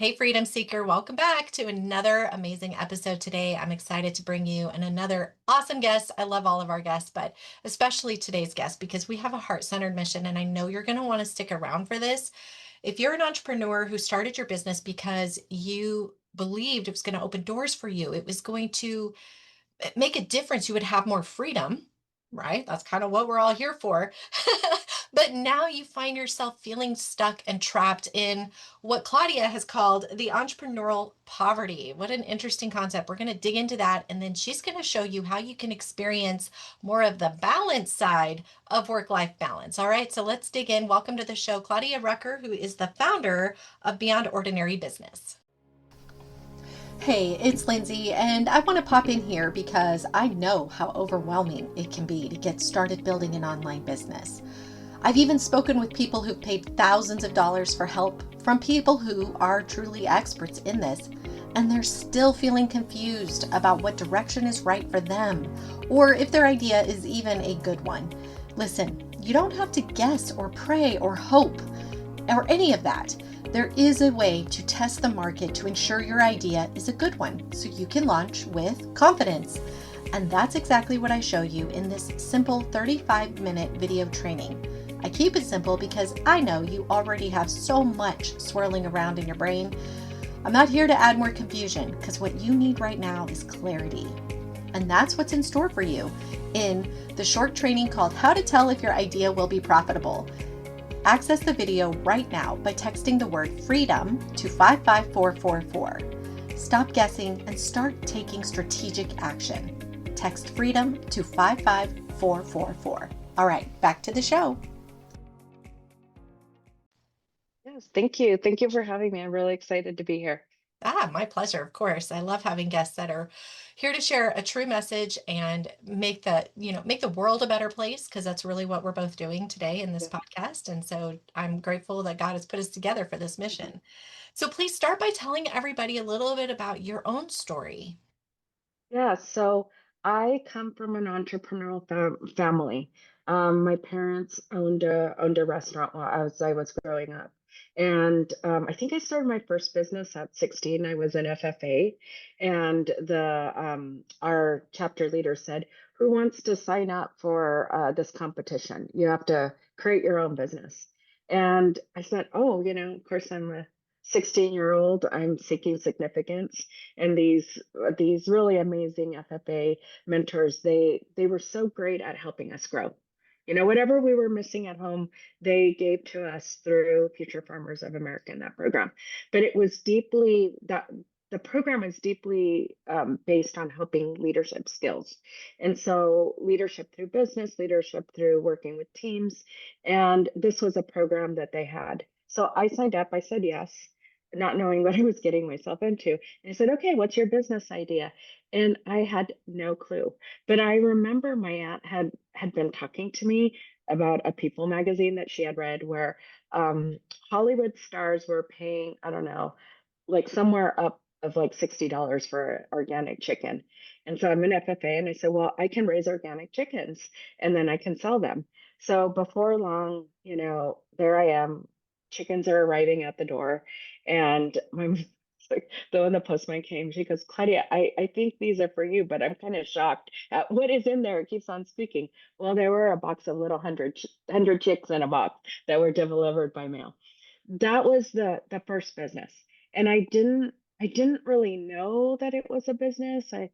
Hey, Freedom Seeker, welcome back to another amazing episode today. I'm excited to bring you another awesome guest. I love all of our guests, but especially today's guest because we have a heart-centered mission, and I know you're going to want to stick around for this. If you're an entrepreneur who started your business because you believed it was going to open doors for you, it was going to make a difference, you would have more freedom, right? That's kind of what we're all here for. But now you find yourself feeling stuck and trapped in what Claudia has called the entrepreneurial poverty. What an interesting concept. We're going to dig into that. And then she's going to show you how you can experience more of the balance side of work life balance. All right. So let's dig in. Welcome to the show, Claudia Rucker, who is the founder of Beyond Ordinary Business. Hey, it's Lindsay, and I want to pop in here because I know how overwhelming it can be to get started building an online business. I've even spoken with people who've paid thousands of dollars for help from people who are truly experts in this, and they're still feeling confused about what direction is right for them, or if their idea is even a good one. Listen, you don't have to guess or pray or hope or any of that. There is a way to test the market to ensure your idea is a good one so you can launch with confidence. And that's exactly what I show you in this simple 35-minute video training. I keep it simple because I know you already have so much swirling around in your brain. I'm not here to add more confusion because what you need right now is clarity. And that's what's in store for you in the short training called How to Tell If Your Idea Will Be Profitable. Access the video right now by texting the word freedom to 55444. Stop guessing and start taking strategic action. Text freedom to 55444. All right, back to the show. Yes, thank you. Thank you for having me. I'm really excited to be here. My pleasure, of course. I love having guests that are here to share a true message and make the world a better place, because that's really what we're both doing today in this Yeah. podcast. And so I'm grateful that God has put us together for this mission. So please start by telling everybody a little bit about your own story. Yeah, so I come from an entrepreneurial family. My parents owned a restaurant while I was growing up, and I think I started my first business at 16. I was an FFA, and the our chapter leader said, "Who wants to sign up for this competition? You have to create your own business." And I said, "Oh, of course I'm a 16-year-old. I'm seeking significance." And these really amazing FFA mentors, they were so great at helping us grow. Whatever we were missing at home, they gave to us through Future Farmers of America in that program. But it was deeply that the program is deeply based on helping leadership skills. And so leadership through business, leadership through working with teams. And this was a program that they had. So I signed up, I said yes, not knowing what I was getting myself into. And I said, "Okay, what's your business idea?" And I had no clue. But I remember my aunt had been talking to me about a People magazine that she had read where um, Hollywood stars were paying, I don't know, like somewhere up of like $60 for organic chicken. And so I'm an FFA and I said, "Well, I can raise organic chickens and then I can sell them." So before long, there I am. Chickens are arriving at the door. And my like, so when the postman came, she goes, "Claudia, I think these are for you, but I'm kind of shocked at what is in there." It keeps on speaking. Well, there were a box of little hundred chicks in a box that were delivered by mail. That was the first business. And I didn't really know that it was a business. I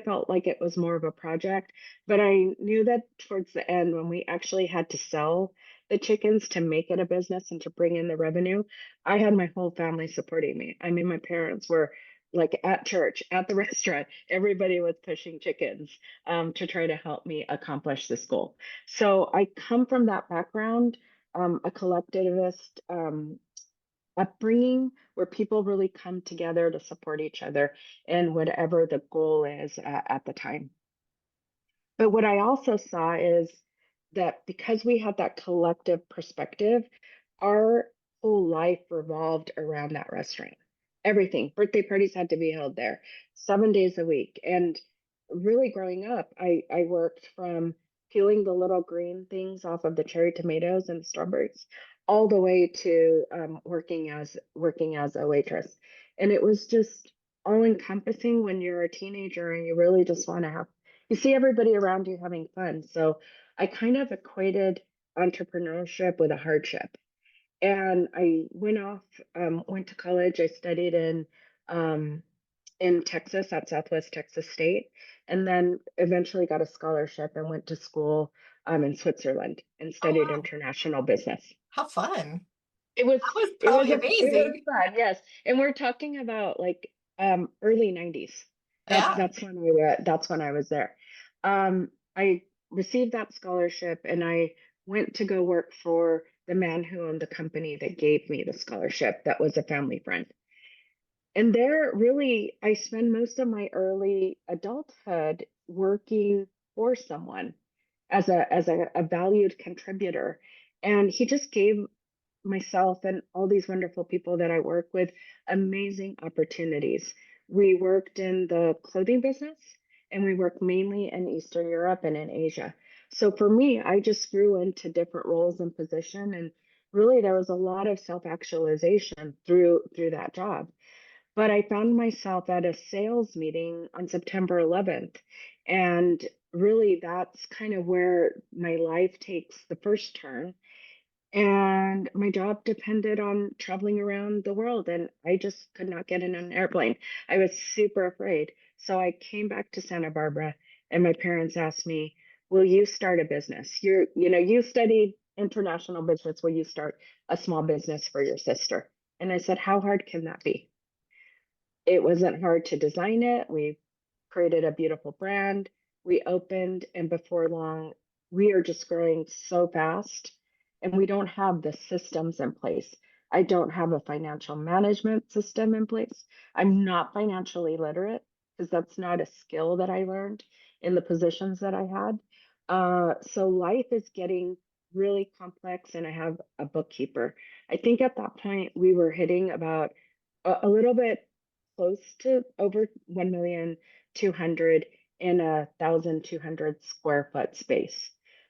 felt like it was more of a project, but I knew that towards the end when we actually had to sell the chickens to make it a business and to bring in the revenue, I had my whole family supporting me. I mean, my parents were like at church, at the restaurant, everybody was pushing chickens to try to help me accomplish this goal. So I come from that background, a collectivist upbringing where people really come together to support each other in whatever the goal is at the time. But what I also saw is that because we had that collective perspective, our whole life revolved around that restaurant. Everything, birthday parties had to be held there 7 days a week. And really growing up, I worked from peeling the little green things off of the cherry tomatoes and the strawberries all the way to working as a waitress. And it was just all encompassing when you're a teenager and you really just want to have you see everybody around you having fun. So I kind of equated entrepreneurship with a hardship. And I went to college. I studied um, in Texas at Southwest Texas State, and then eventually got a scholarship and went to school in Switzerland and Oh, studied wow. international business. How fun. It was That was it was probably it was amazing. fun, yes. And we're talking about like early 90s. Yeah. That's when I was there. I received that scholarship and I went to go work for the man who owned the company that gave me the scholarship that was a family friend. And there really I spent most of my early adulthood working for someone as a valued contributor. And he just gave myself and all these wonderful people that I work with amazing opportunities. We worked in the clothing business and we worked mainly in Eastern Europe and in Asia. So for me, I just grew into different roles and position and really there was a lot of self-actualization through that job. But I found myself at a sales meeting on September 11th and really that's kind of where my life takes the first turn and my job depended on traveling around the world and I just could not get in an airplane. I was super afraid. So I came back to Santa Barbara and my parents asked me, "Will you start a business? You studied international business. Will you start a small business for your sister?" And I said, "How hard can that be?" It wasn't hard to design it. We created a beautiful brand. We opened, and before long, we are just growing so fast, and we don't have the systems in place. I don't have a financial management system in place. I'm not financially literate because that's not a skill that I learned in the positions that I had. So life is getting really complex, and I have a bookkeeper. I think at that point we were hitting about a little bit close to over 1,200,000 in 1,200 square foot space.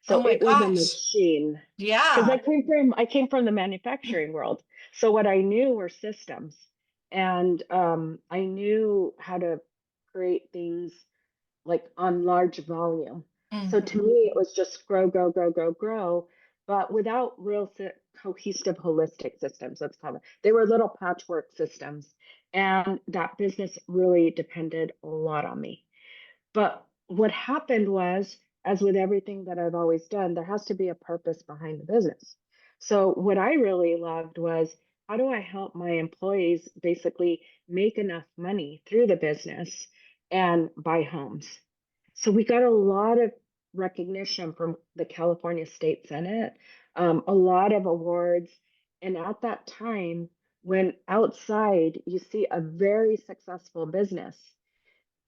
Oh So my it was a gosh. machine because Yeah. I came from the manufacturing world. So what I knew were systems, and I knew how to create things like on large volume. So to Hmm. me, it was just grow, grow, grow, grow, grow, but without real cohesive, holistic systems. Let's call it. They were little patchwork systems, and that business really depended a lot on me. But what happened was, as with everything that I've always done, there has to be a purpose behind the business. So, what I really loved was how do I help my employees basically make enough money through the business and buy homes? So, we got a lot of recognition from the California State Senate, a lot of awards. And at that time, when outside you see a very successful business,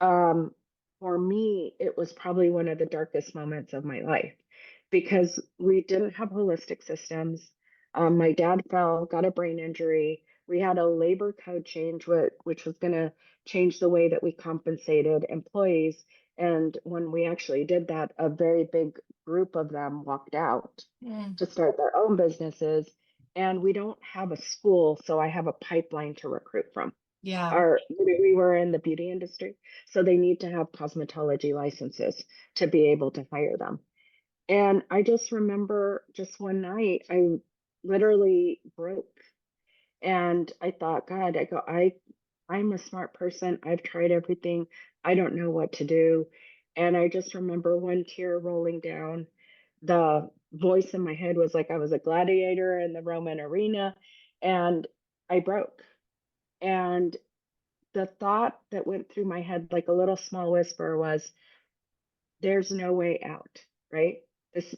um, for me, it was probably one of the darkest moments of my life because we didn't have holistic systems. My dad fell, got a brain injury. We had a labor code change, which was going to change the way that we compensated employees. And when we actually did that, a very big group of them walked out Mm. to start their own businesses. And we don't have a school, so I have a pipeline to recruit from Yeah. are we were in the beauty industry, so they need to have cosmetology licenses to be able to hire them. And I just remember just one night I literally broke and I thought, God, I'm a smart person. I've tried everything. I don't know what to do. And I just remember one tear rolling down. The voice in my head was like I was a gladiator in the Roman arena and I broke. And the thought that went through my head like a little small whisper was there's no way out, right? This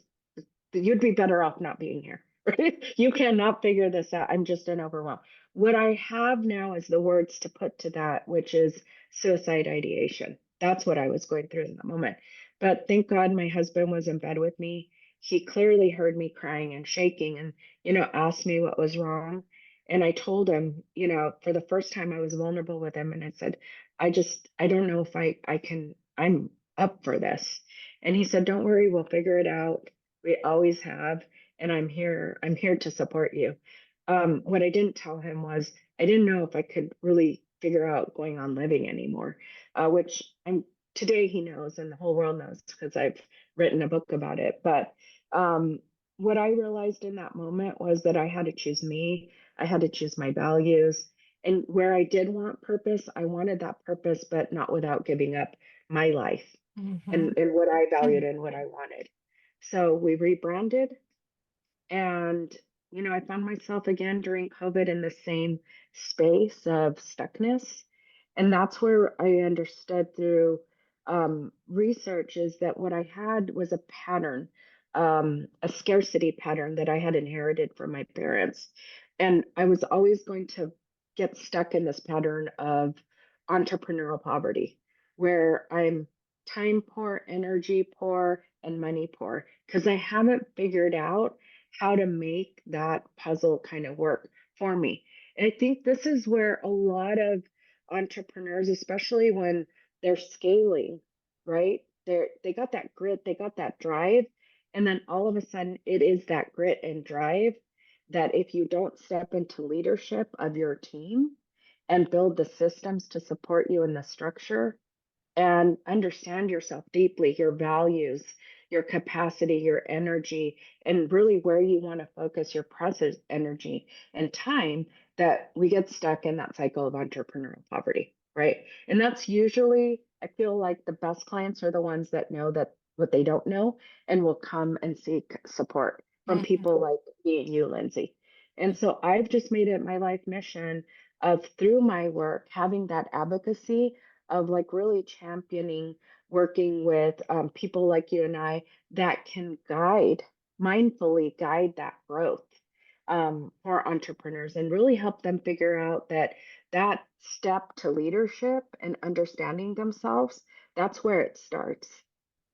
you'd be better off not being here. Right? You cannot figure this out. I'm just in overwhelm. What I have now is the words to put to that, which is suicide ideation. That's what I was going through in that moment. But thank God my husband was in bed with me. He clearly heard me crying and shaking and, asked me what was wrong. And I told him, for the first time I was vulnerable with him and I said, I don't know if I'm up for this. And he said, "Don't worry, we'll figure it out. We always have." and I'm here to support you. What I didn't tell him was I didn't know if I could really figure out going on living anymore, which I'm today he knows and the whole world knows because I've written a book about it. But um, what I realized in that moment was that I had to choose me. I had to choose my values. And where I did want purpose, I wanted that purpose, but not without giving up my life Hmm. and what I valued and what I wanted. So we rebranded and, I found myself again during COVID in the same space of stuckness. And that's where I understood through research is that what I had was a pattern, a scarcity pattern that I had inherited from my parents. And I was always going to get stuck in this pattern of entrepreneurial poverty, where I'm time poor, energy poor, and money poor because I haven't figured out how to make that puzzle kind of work for me. And I think this is where a lot of entrepreneurs, especially when they're scaling, right? They got that grit, they got that drive, and then all of a sudden it is that grit and drive that if you don't step into leadership of your team and build the systems to support you in the structure, and understand yourself deeply, your values, your capacity, your energy, and really where you want to focus your present energy and time, that we get stuck in that cycle of entrepreneurial poverty, right? And that's usually, I feel like the best clients are the ones that know that what they don't know and will come and seek support from Hmm. people like me and you, Lindsay. And so I've just made it my life mission of through my work having that advocacy of like really championing working with people like you and I that can mindfully guide that growth for entrepreneurs and really help them figure out that that step to leadership and understanding themselves, that's where it starts.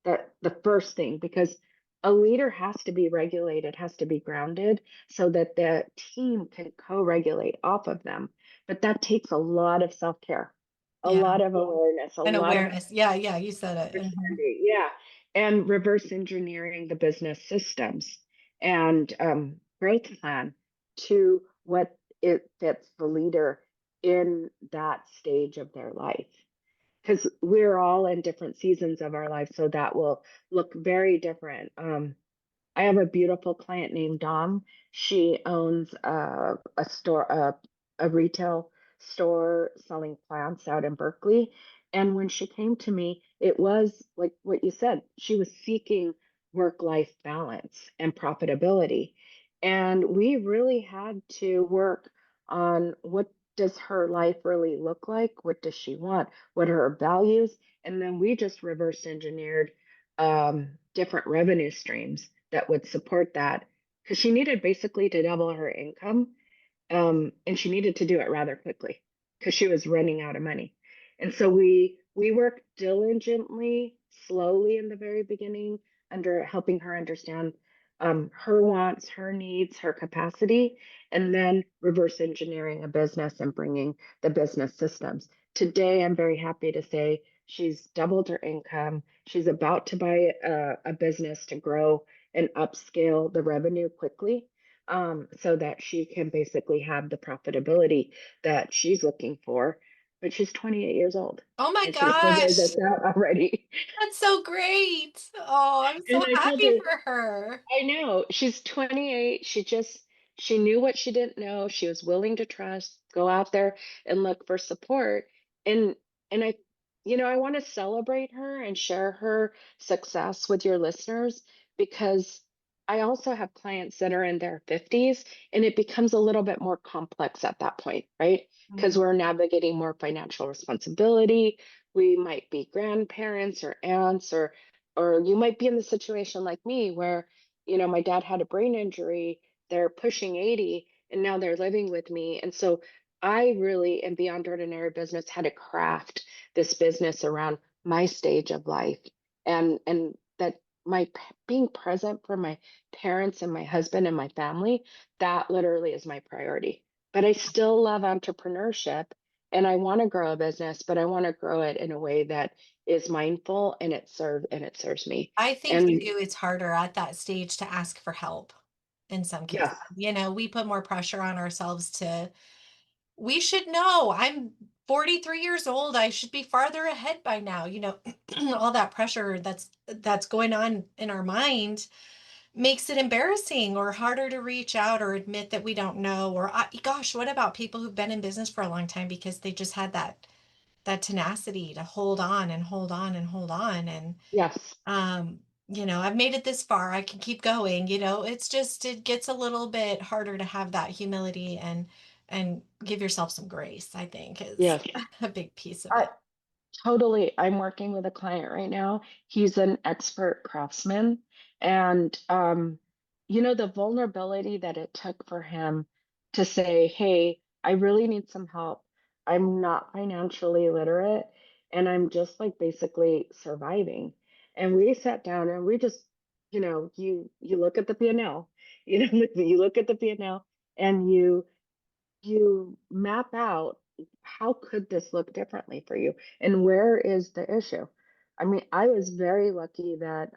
That the first thing, because a leader has to be regulated, has to be grounded so that the team can co-regulate off of them. But that takes a lot of self-care, a Yeah. lot of awareness, a And lot of awareness. Yeah. Yeah. You said it. Hmm. understanding, yeah, and reverse engineering the business systems and growth plan to what it fits the leader in that stage of their life because we're all in different seasons of our life, so that will look very different. I have a beautiful client named Dom. She owns a store, a retail store selling plants out in Berkeley. And when she came to me, it was like what you said. She was seeking work-life balance and profitability. And we really had to work on what does her life really look like? What does she want? What are her values? And then we just reverse engineered different revenue streams that would support that because she needed basically to double her income, and she needed to do it rather quickly because she was running out of money. And so we worked diligently, slowly in the very beginning, under helping her understand her wants, her needs, her capacity, and then reverse engineering a business and bringing the business systems. Today, I'm very happy to say she's doubled her income. She's about to buy a business to grow and upscale the revenue quickly, so that she can basically have the profitability that she's looking for. But she's 28 years old Oh my and she figured gosh. this out already. That's so great. Oh, I'm And so I told happy her, for her. I know she's 28. She knew what she didn't know. She was willing to trust, go out there and look for support. And and I want to celebrate her and share her success with your listeners because I also have clients that are in their 50s and it becomes a little bit more complex at that point, right? Because Mhm. we're navigating more financial responsibility. We might be grandparents or aunts or you might be in the situation like me where, my dad had a brain injury, they're pushing 80, and now they're living with me. And so I really, in Beyond Ordinary Business, had to craft this business around my stage of life and that being present for my parents and my husband and my family, that literally is my priority. But I still love entrepreneurship and I want to grow a business, but I want to grow it in a way that is mindful and it serves me. I think And too, it's harder at that stage to ask for help. in some cases. Yes. We put more pressure on ourselves we should know. I'm 43 years old. I should be farther ahead by now. All that pressure that's going on in our mind makes it embarrassing or harder to reach out or admit that we don't know. Or gosh, what about people who've been in business for a long time because they just had that tenacity to hold on and hold on and hold on and Yes. um I've made it this far, I can keep going. It's just it gets a little bit harder to have that humility and give yourself some grace, I think is Yes. a big piece of I it. totally. I'm working with a client right now. He's an expert craftsman. And, the vulnerability that it took for him to say, hey, I really need some help. I'm not financially literate and I'm just like basically surviving. And we sat down and we just, you look at the P&L, you look at the P&L and you map out how could this look differently for you and where is the issue. I mean, I was very lucky that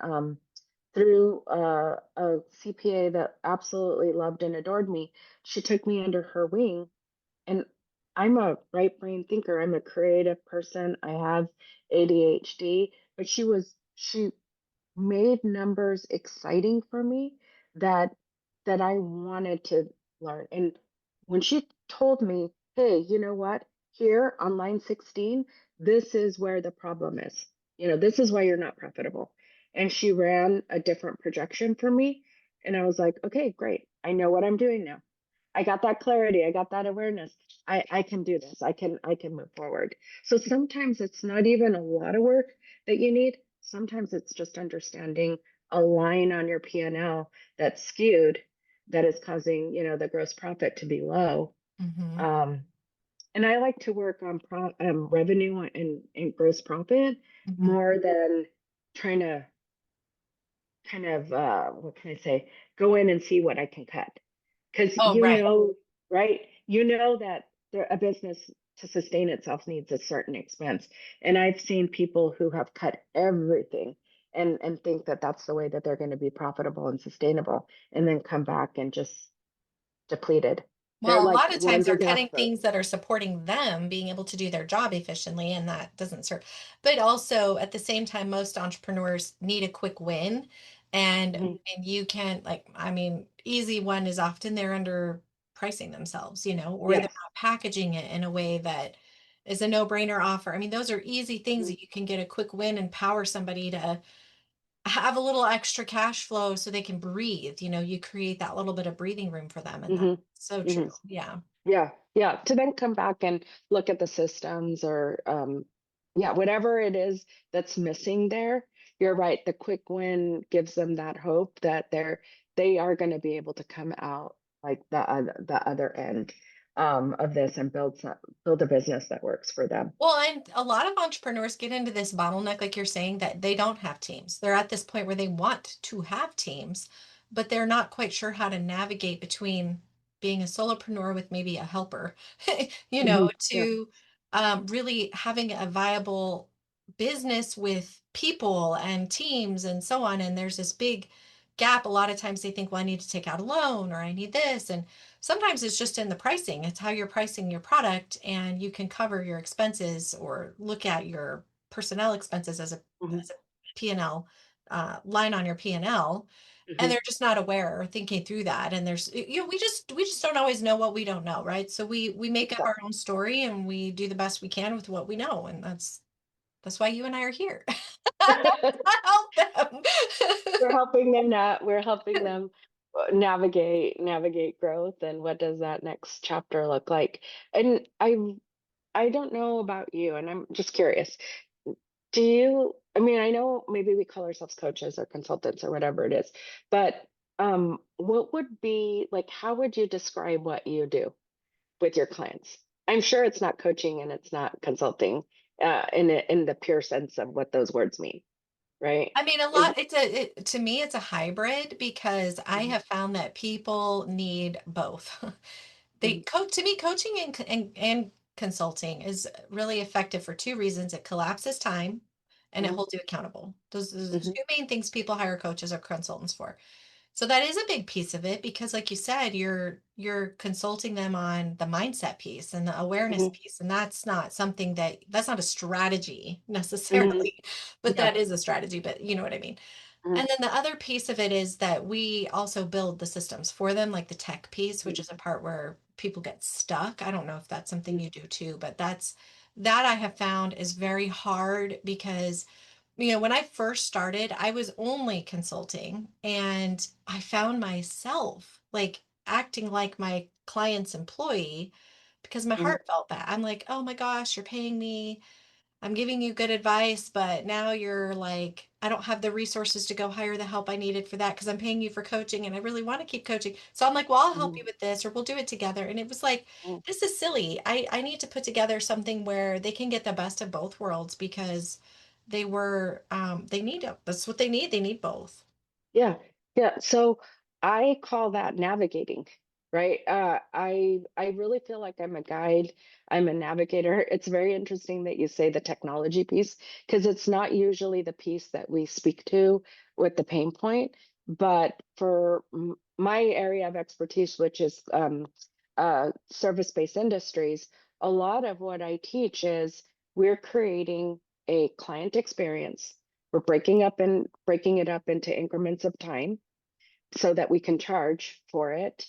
through a CPA that absolutely loved and adored me, she took me under her wing. And I'm a right brain thinker, I'm a creative person, I have ADHD, but she made numbers exciting for me that I wanted to learn. And when she told me, "Hey, you know what? Here on line 16, this is where the problem is. This is why you're not profitable." And she ran a different projection for me, and I was like, "Okay, great. I know what I'm doing now. I got that clarity. I got that awareness. I can do this. I can move forward." So sometimes it's not even a lot of work that you need. Sometimes it's just understanding a line on your P&L that's skewed that is causing, the gross profit to be low. Hmm. Um, and I like to work on revenue and gross profit Hmm. more than trying to kind of what can I say, go in and see what I can cut. Because Oh, right. right? That a business to sustain itself needs a certain expense. And I've seen people who have cut everything and think that that's the way that they're going to be profitable and sustainable, and then come back and just depleted. They're Well, a like lot of one times they're big cutting iceberg. things that are supporting them being able to do their job efficiently, and that doesn't serve. But also at the same time, most entrepreneurs need a quick win. Mhm. And you can, like, I mean, easy one is often they're under pricing themselves, or they're Yes. not packaging it in a way that is a no-brainer offer. I mean, those are easy things Mhm. that you can get a quick win and power somebody to have a little extra cash flow so they can breathe. You create that little bit of breathing room for them. And that's Mhm. so true. Mhm. Yeah. Yeah, yeah. To then come back and look at the systems or yeah, whatever it is that's missing there. You're right. The quick win gives them that hope that they are going to be able to come out like the other end of this and build a business that works for them. Well, and a lot of entrepreneurs get into this bottleneck, like you're saying, that they don't have teams. They're at this point where they want to have teams, but they're not quite sure how to navigate between being a solopreneur with maybe a helper, Yeah. to really having a viable business with people and teams and so on. And there's this big gap. A lot of times they think, well, I need to take out a loan or I need this. And sometimes it's just in the pricing. It's how you're pricing your product, and you can cover your expenses or look at your personnel expenses as a Hmm. as a P&L line on your P&L. And Hmm. they're just not aware or thinking through that. And we just don't always know what we don't know, right? So we make up our Exactly. own story and we do the best we can with what we know. And that's why you and I are here. Help them. We're helping them navigate growth and what does that next chapter look like. And I don't know about you, and I'm just curious. Do you, I mean, I know maybe we call ourselves coaches or consultants or whatever it is, but what would be like, how would you describe what you do with your clients? I'm sure it's not coaching and it's not consulting in the pure sense of what those words mean, right? I mean, a Is lot, to me, it's a hybrid because I Mhm. have found that people need both. Mhm. To me, coaching and consulting is really effective for two reasons. It collapses time and it Mhm. holds you accountable. Those are the Mhm. two main things people hire coaches or consultants for. So that is a big piece of it because like you said, you're consulting them on the mindset piece and the awareness Hmm. piece. And that's not something that's not a strategy Hmm. necessarily, but Yeah. that is a strategy, but you know what I mean. Hmm. And then the other piece of it is that we also build the systems for them, like the tech piece, which is a part where people get stuck. I don't know if that's something you do too, but that I have found is very hard because when I first started, I was only consulting and I found myself like acting like my client's employee because my Hmm. heart felt bad. I'm like, oh my gosh, you're paying me. I'm giving you good advice, but now you're like, I don't have the resources to go hire the help I needed for that because I'm paying you for coaching and I really want to keep coaching. So I'm like, well, I'll help Hmm. you with this or we'll do it together. And it was like, Hmm. this is silly. I need to put together something where they can get the best of both worlds because they need it. That's what they need. They need both. Yeah, yeah. So I call that navigating, right? I really feel like I'm a guide. I'm a navigator. It's very interesting that you say the technology piece because it's not usually the piece that we speak to with the pain point. But for my area of expertise, which is service-based industries, a lot of what I teach is we're creating a client experience. We're breaking it up into increments of time so that we can charge for it.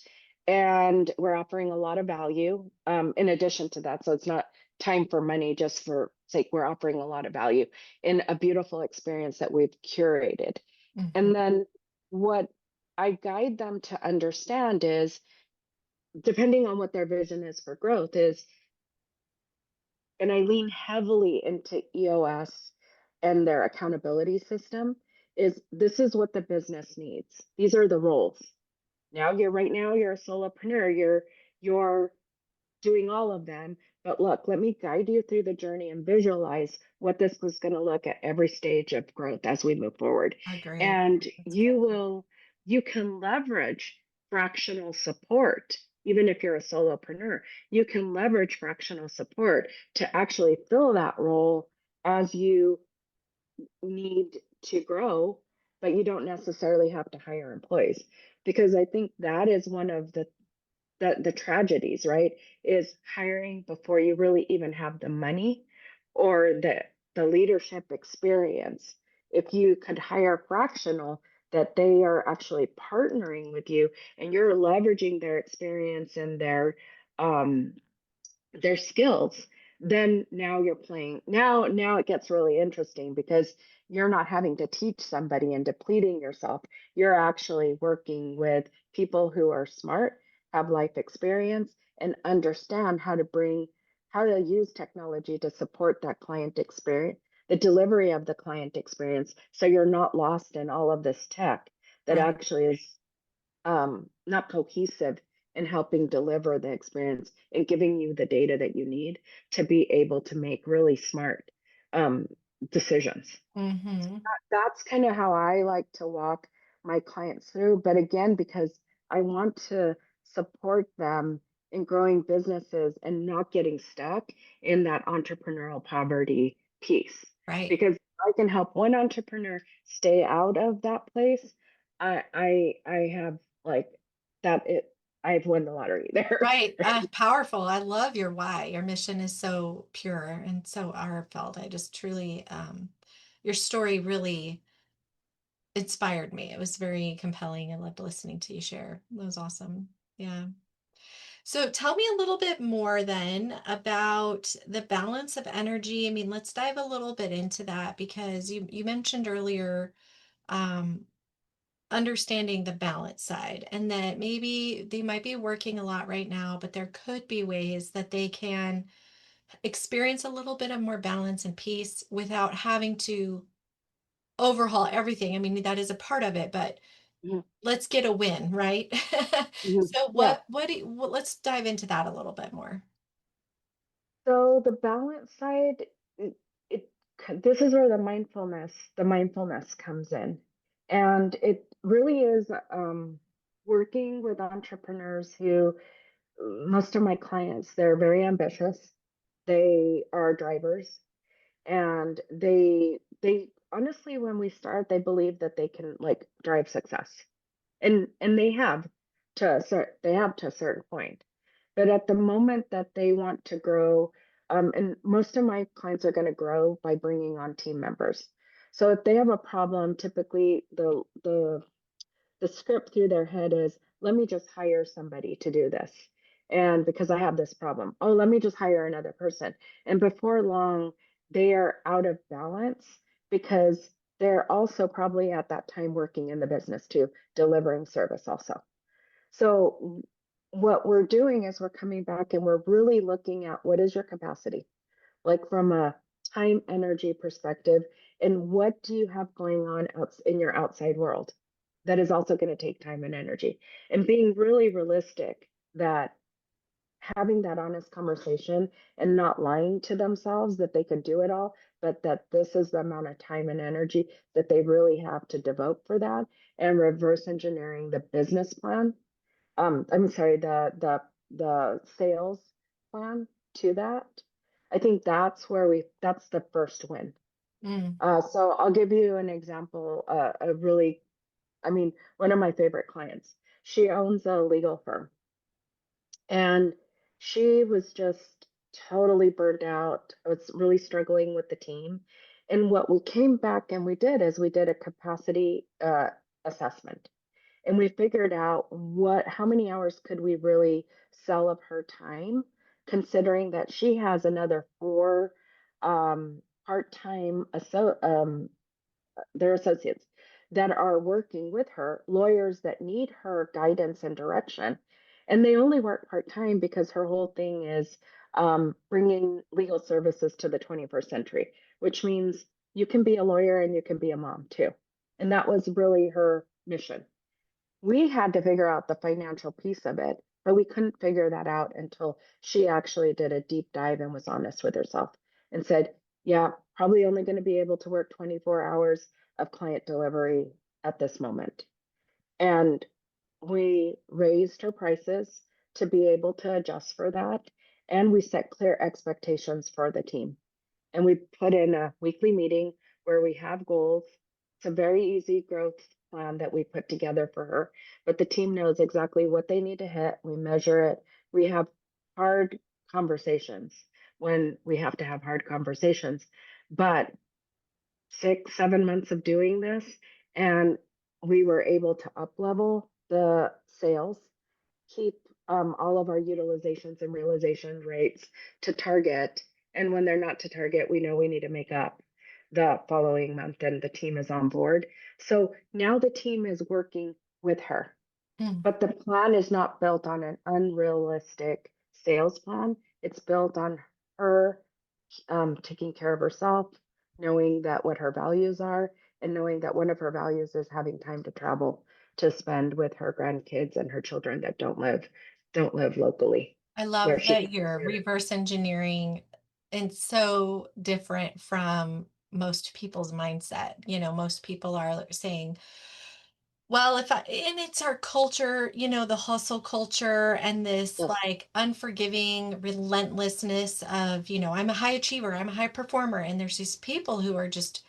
And we're offering a lot of value in addition to that. So it's not time for money just for sake. We're offering a lot of value in a beautiful experience that we've curated. Mhm. And then what I guide them to understand is, depending on what their vision is for growth, is, and I lean heavily into EOS and their accountability system, is this is what the business needs. These are the roles. Now you're a solopreneur. You're doing all of them. But look, let me guide you through the journey and visualize what this was going to look at every stage of growth as we move forward. Agreed. And That's good. you can leverage fractional support. Even if you're a solopreneur, you can leverage fractional support to actually fill that role as you need to grow, but you don't necessarily have to hire employees. Because I think that is one of the tragedies, right? Is hiring before you really even have the money or the leadership experience. If you could hire fractional, that they are actually partnering with you and you're leveraging their experience and um their skills, then now you're playing. Now it gets really interesting because you're not having to teach somebody and depleting yourself. You're actually working with people who are smart, have life experience, and understand how to use technology to support that client experience, the delivery of the client experience, so you're not lost in all of this tech that Right. actually is not cohesive in helping deliver the experience and giving you the data that you need to be able to make really smart um, decisions. Mm-hmm. That's kind of how I like to walk my clients through. But again, because I want to support them in growing businesses and not getting stuck in that entrepreneurial poverty piece. Right. Because if I can help one entrepreneur stay out of that place, I have like that it I've won the lottery there. Right. Powerful. I love your why. Your mission is so pure and so heartfelt. I just truly, your story really inspired me. It was very compelling. I loved listening to you share. That was awesome. Yeah. So tell me a little bit more then about the balance of energy. I mean, let's dive a little bit into that because you mentioned earlier, um, understanding the balance side and that maybe they might be working a lot right now, but there could be ways that they can experience a little bit of more balance and peace without having to overhaul everything. I mean, that is a part of it, but Mhm. let's get a win, right? Mhm. So Yeah. let's dive into that a little bit more. So the balance side, this is where the mindfulness comes in, and it really is working with entrepreneurs who, most of my clients, they're very ambitious. They are drivers, and they honestly, when we start, they believe that they can like drive success. And they have to a certain point. But at the moment that they want to grow, and most of my clients are going to grow by bringing on team members. So if they have a problem, typically the script through their head is, let me just hire somebody to do this. And because I have this problem, oh, let me just hire another person. And before long, they are out of balance because they're also probably at that time working in the business too, delivering service also. So what we're doing is we're coming back and we're really looking at what is your capacity, like from a time energy perspective, and what do you have going on in your outside world that is also going to take time and energy, and being really realistic that having that honest conversation and not lying to themselves that they could do it all, but that this is the amount of time and energy that they really have to devote for that, and reverse engineering the business plan, I'm sorry, the sales plan to that. I think that's the first win. Mm, So I'll give you an example. A really, I mean, one of my favorite clients. She owns a legal firm, and she was just totally burned out. I was really struggling with the team. And what we came back and we did is we did a capacity assessment, and we figured out how many hours could we really sell of her time, considering that she has another four part-time their associates that are working with her, lawyers that need her guidance and direction. And they only work part time because her whole thing is bringing legal services to the 21st century, which means you can be a lawyer and you can be a mom too. And that was really her mission. We had to figure out the financial piece of it, but we couldn't figure that out until she actually did a deep dive and was honest with herself and said, yeah, probably only going to be able to work 24 hours of client delivery at this moment. And we raised her prices to be able to adjust for that. And we set clear expectations for the team. And we put in a weekly meeting where we have goals. It's a very easy growth plan that we put together for her, but the team knows exactly what they need to hit. We measure it. We have hard conversations when we have to have hard conversations. But 6, 7 months of doing this, and we were able to up level the sales, keep all of our utilizations and realization rates to target. And when they're not to target, we know we need to make up the following month, and the team is on board. So now the team is working with her, mm. but the plan is not built on an unrealistic sales plan. It's built on her taking care of herself, knowing that what her values are, and knowing that one of her values is having time to travel to spend with her grandkids and her children that don't live locally I where love she that can you're visit. reverse engineering and so different from most people's mindset. Most people are saying, well, and it's our culture, the hustle culture and this Yes. like unforgiving relentlessness of, I'm a high achiever, I'm a high performer. And there's these people who are just,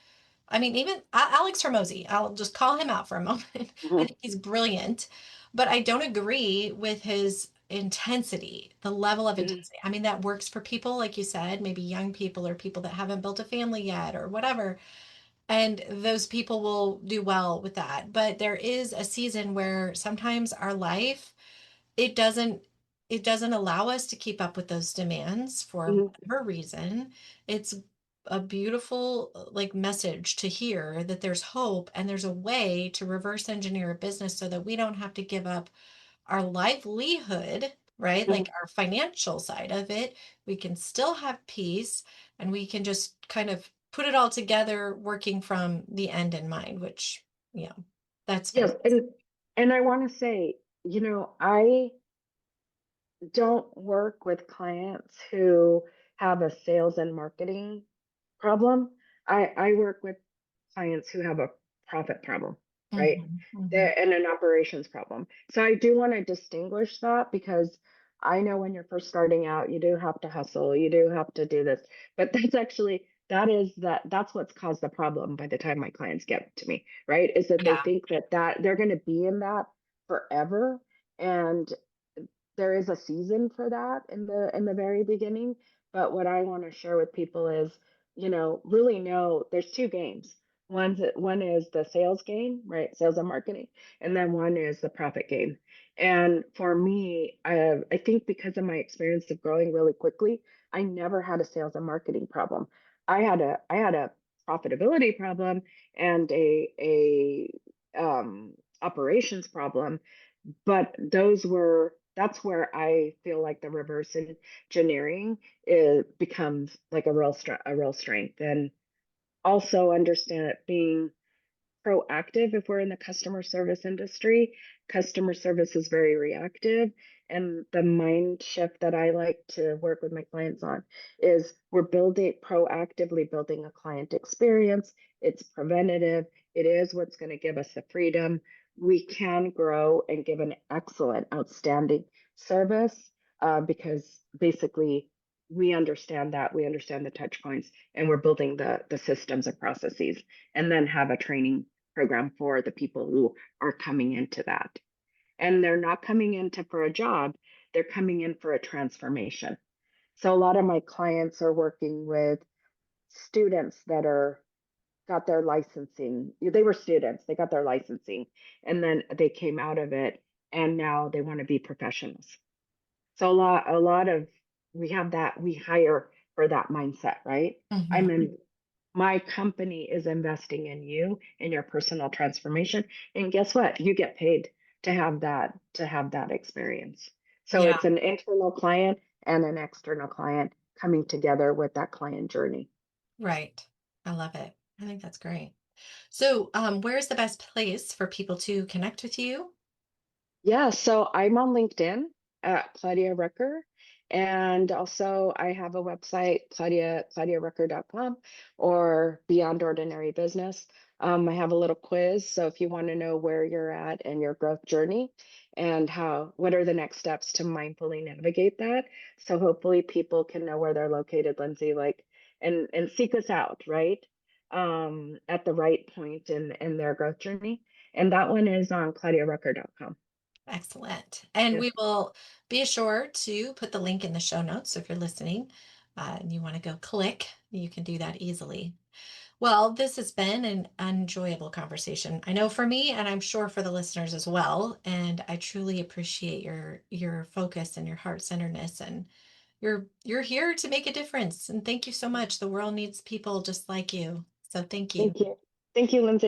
I mean, even Alex Hormozy, I'll just call him out for a moment. I Mhm. think he's brilliant, but I don't agree with his intensity, the level of Mhm. intensity. I mean, that works for people, like you said, maybe young people or people that haven't built a family yet or whatever. And those people will do well with that. But there is a season where sometimes our life, it doesn't it doesn't allow us to keep up with those demands for Mhm. whatever reason. It's a beautiful like message to hear that there's hope and there's a way to reverse engineer a business so that we don't have to give up our livelihood, right? Like Mhm. our financial side of it. We can still have peace and we can just kind of put it all together working from the end in mind, which, that's Yes, fantastic. and I want to say, I don't work with clients who have a sales and marketing problem. I work with clients who have a profit problem, right? Mhm, mhm. And an operations problem. So I do want to distinguish that because I know when you're first starting out, you do have to hustle, you do have to do this, but that's what's caused the problem by the time my clients get to me, right? Is that they Yeah. think that they're going to be in that. forever. And there is a season for that in the very beginning. But what I want to share with people is, really know there's two games. One is the sales game, right? Sales and marketing, and then one is the profit game. And for me, I think because of my experience of growing really quickly, I never had a sales and marketing problem. I had a profitability problem and a operations problem, but that's where I feel like the reverse engineering becomes like a real strength. And also understand it being proactive. If we're in the customer service industry, customer service is very reactive. And the mind shift that I like to work with my clients on is we're building proactively building a client experience. It's preventative. It is what's going to give us the freedom. We can grow and give an excellent, outstanding service, because basically we understand the touch points, and we're building the systems and processes, and then have a training program for the people who are coming into that. And they're not coming into for a job, they're coming in for a transformation. So a lot of my clients are working with students that are got their licensing. They were students, they got their licensing, and then they came out of it, and now they want to be professionals. So a lot of we have that, we hire for that mindset, right? Mhm. I'm in My company is investing in you in your personal transformation. And guess what? You get paid to have that experience. So Yeah, it's an internal client and an external client coming together with that client journey. right. I love it. I think that's great. So, where's the best place for people to connect with you? Yeah, so I'm on LinkedIn at Claudia Rucker. And also I have a website, claudiarucker.com, or Beyond Ordinary Business. I have a little quiz. So if you want to know where you're at in your growth journey and what are the next steps to mindfully navigate that. So hopefully people can know where they're located, Lindsay, like, and seek us out, right? At the right point in their growth journey. And that one is on claudiarucker.com. Excellent. And Yeah. we will be sure to put the link in the show notes. So if you're listening and you want to go click, you can do that easily. Well, this has been an enjoyable conversation. I know for me, and I'm sure for the listeners as well. And I truly appreciate your focus and your heart centeredness, and you're here to make a difference. And thank you so much. The world needs people just like you. So thank you. Thank you. Thank you, Lindsay.